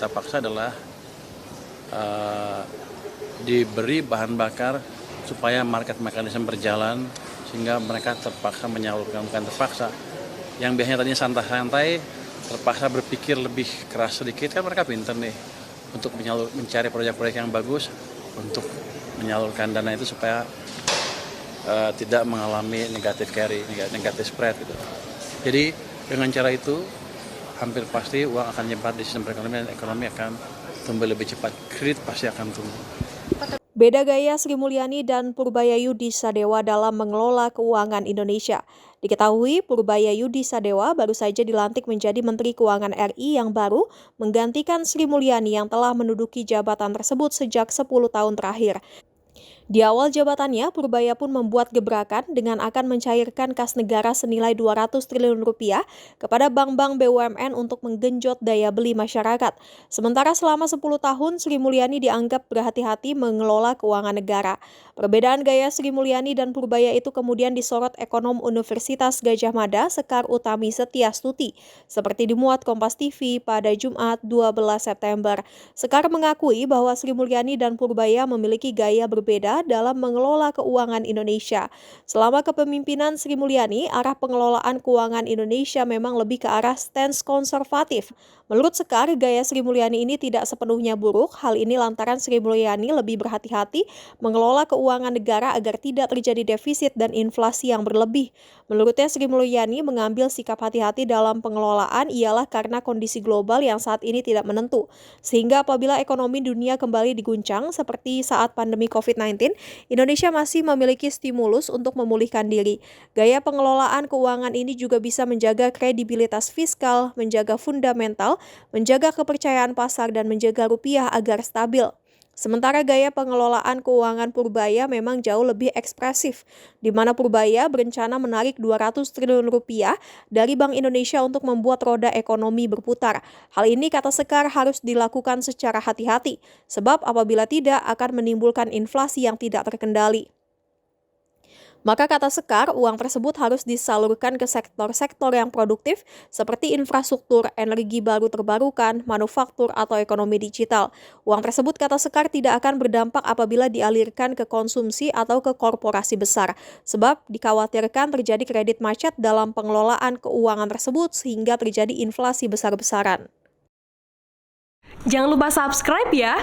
kita paksa adalah diberi bahan bakar supaya market mekanisme berjalan, sehingga mereka terpaksa menyalurkan, bukan terpaksa. Yang biasanya tadinya santai-santai, terpaksa berpikir lebih keras sedikit, kan mereka pintar nih untuk mencari proyek-proyek yang bagus, untuk menyalurkan dana itu supaya tidak mengalami negatif carry, negatif spread gitu. Jadi dengan cara itu hampir pasti uang akan nyebar di sistem perekonomian dan ekonomi akan tumbuh lebih cepat. Kredit pasti akan tumbuh. Beda gaya Sri Mulyani dan Purbayayudi Sadewa dalam mengelola keuangan Indonesia. Diketahui Purbaya Yudi Sadewa baru saja dilantik menjadi Menteri Keuangan RI yang baru menggantikan Sri Mulyani yang telah menduduki jabatan tersebut sejak 10 tahun terakhir. Di awal jabatannya, Purbaya pun membuat gebrakan dengan akan mencairkan kas negara senilai 200 triliun rupiah kepada bank-bank BUMN untuk menggenjot daya beli masyarakat. Sementara selama 10 tahun, Sri Mulyani dianggap berhati-hati mengelola keuangan negara. Perbedaan gaya Sri Mulyani dan Purbaya itu kemudian disorot ekonom Universitas Gadjah Mada Sekar Utami Setiastuti, seperti dimuat Kompas TV pada Jumat 12 September. Sekar mengakui bahwa Sri Mulyani dan Purbaya memiliki gaya berbeda dalam mengelola keuangan Indonesia. Selama kepemimpinan Sri Mulyani, arah pengelolaan keuangan Indonesia memang lebih ke arah stance konservatif. Menurut Sekar, gaya Sri Mulyani ini tidak sepenuhnya buruk. Hal ini lantaran Sri Mulyani lebih berhati-hati mengelola keuangan negara agar tidak terjadi defisit dan inflasi yang berlebih. Menurutnya, Sri Mulyani mengambil sikap hati-hati dalam pengelolaan ialah karena kondisi global yang saat ini tidak menentu. Sehingga apabila ekonomi dunia kembali diguncang seperti saat pandemi COVID-19, Indonesia masih memiliki stimulus untuk memulihkan diri. Gaya pengelolaan keuangan ini juga bisa menjaga kredibilitas fiskal, menjaga fundamental, menjaga kepercayaan pasar, dan menjaga rupiah agar stabil. Sementara gaya pengelolaan keuangan Purbaya memang jauh lebih ekspresif, di mana Purbaya berencana menarik 200 triliun rupiah dari Bank Indonesia untuk membuat roda ekonomi berputar. Hal ini, kata Sekar, harus dilakukan secara hati-hati, sebab apabila tidak akan menimbulkan inflasi yang tidak terkendali. Maka kata Sekar, uang tersebut harus disalurkan ke sektor-sektor yang produktif seperti infrastruktur, energi baru terbarukan, manufaktur, atau ekonomi digital. Uang tersebut, kata Sekar, tidak akan berdampak apabila dialirkan ke konsumsi atau ke korporasi besar, sebab dikhawatirkan terjadi kredit macet dalam pengelolaan keuangan tersebut sehingga terjadi inflasi besar-besaran. Jangan lupa subscribe ya!